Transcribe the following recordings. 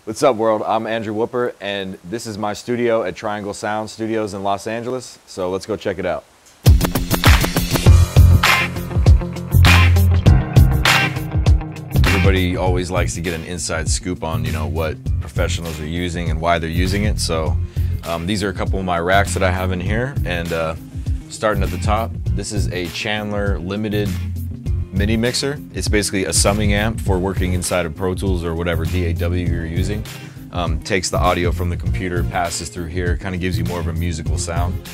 What's up, world? I'm Andrew Wuepper, and this is my studio at Triangle Sound Studios in Los Angeles, so let's go check it out. Everybody always likes to get an inside scoop on, what professionals are using and why they're using it, so these are a couple of my racks that I have in here, and starting at the top, this is a Chandler Limited mini mixer. It's basically a summing amp for working inside of Pro Tools or whatever DAW you're using. Takes the audio from the computer, passes through here, kind of gives you more of a musical sound.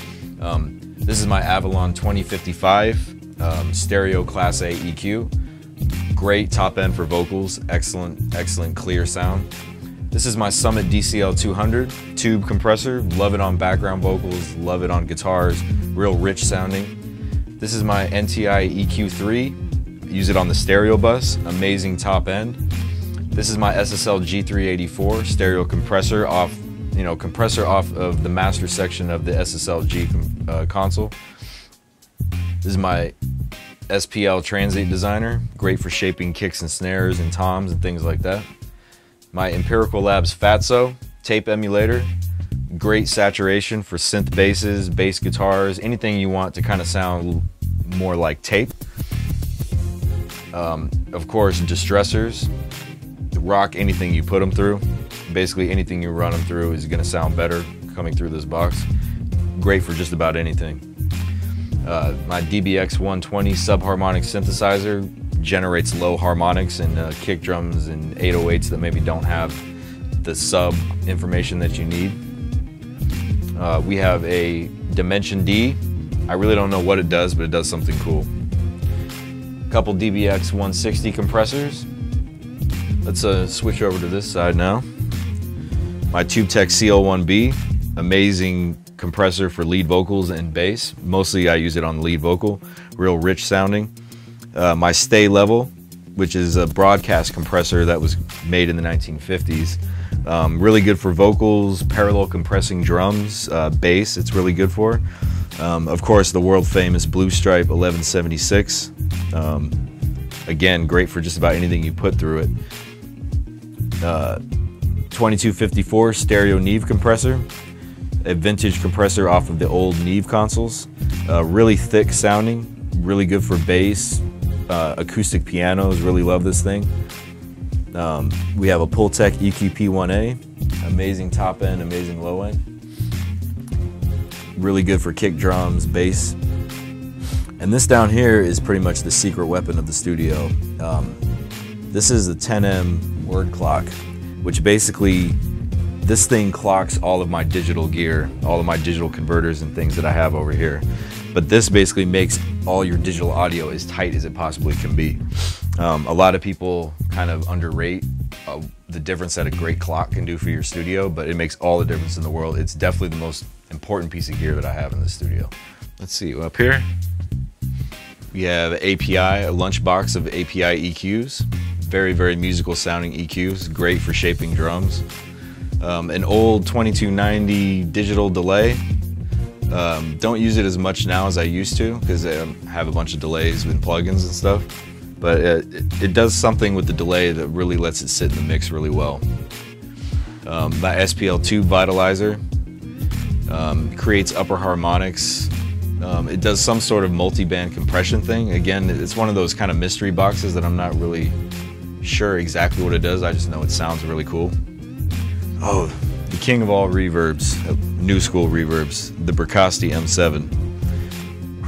This is my Avalon 2055 stereo Class A EQ. Great top end for vocals, excellent clear sound. This is my Summit DCL 200 tube compressor. Love it on background vocals, love it on guitars, real rich sounding. This is my NTI EQ3. Use it on the stereo bus, amazing top end. This is my SSL G384 stereo compressor off of the master section of the SSL console. This is my SPL Transient Designer, great for shaping kicks and snares and toms and things like that. My Empirical Labs Fatso tape emulator, great saturation for synth basses, bass guitars, anything you want to kind of sound more like tape. Of course, distressors, rock anything you put them through. Basically anything you run them through is going to sound better coming through this box. Great for just about anything. My DBX 120 subharmonic synthesizer generates low harmonics and kick drums and 808s that maybe don't have the sub information that you need. We have a Dimension D. I really don't know what it does, but it does something cool. Couple DBX 160 compressors. Let's switch over to this side now. My TubeTech CL1B, amazing compressor for lead vocals and bass. Mostly I use it on the lead vocal, real rich sounding. My Stay Level, which is a broadcast compressor that was made in the 1950s. Really good for vocals, parallel compressing drums, bass, it's really good for. Of course, the world famous Blue Stripe 1176. Again, great for just about anything you put through it. 2254 stereo Neve compressor, a vintage compressor off of the old Neve consoles. Really thick sounding, really good for bass, acoustic pianos, really love this thing. We have a Pultec EQP1A, amazing top end, amazing low end. Really good for kick drums, bass. And this down here is pretty much the secret weapon of the studio. This is the 10M word clock, which basically, this thing clocks all of my digital gear, all of my digital converters and things that I have over here. But this basically makes all your digital audio as tight as it possibly can be. A lot of people kind of underrate the difference that a great clock can do for your studio, but it makes all the difference in the world. It's definitely the most important piece of gear that I have in the studio. Let's see, up here, we have API, a lunchbox of API EQs. Very musical sounding EQs, great for shaping drums. An old 2290 digital delay. Don't use it as much now as I used to because I have a bunch of delays with plugins and stuff. But it does something with the delay that really lets it sit in the mix really well. My SPL tube vitalizer creates upper harmonics. It does some sort of multi-band compression thing. Again, it's one of those kind of mystery boxes that I'm not really sure exactly what it does. I just know it sounds really cool. Oh, the king of all reverbs, new school reverbs, the Bricasti M7.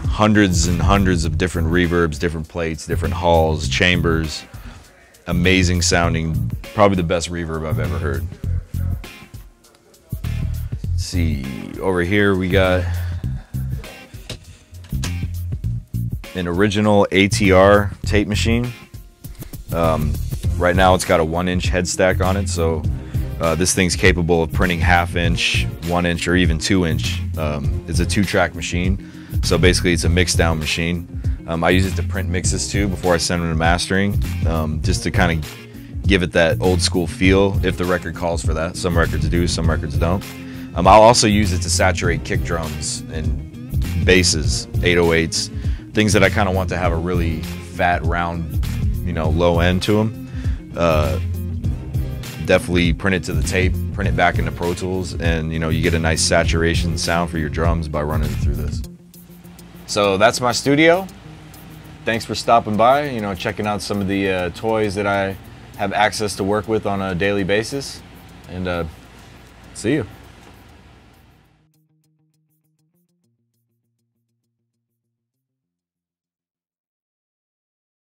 Hundreds and hundreds of different reverbs, different plates, different halls, chambers. Amazing sounding, probably the best reverb I've ever heard. Let's see, over here we got an original ATR tape machine. Right now it's got a 1-inch head stack on it, so this thing's capable of printing 1/2 inch, 1 inch, or even 2 inch. It's a 2-track machine, so basically it's a mix down machine. I use it to print mixes too before I send them to mastering, just to kind of give it that old school feel if the record calls for that. Some records do, some records don't. I'll also use it to saturate kick drums and basses, 808s, things that I kind of want to have a really fat, round, low end to them. definitely print it to the tape, print it back into Pro Tools, and you know, you get a nice saturation sound for your drums by running through this. So that's my studio. Thanks for stopping by, you know, checking out some of the toys that I have access to work with on a daily basis, and see you.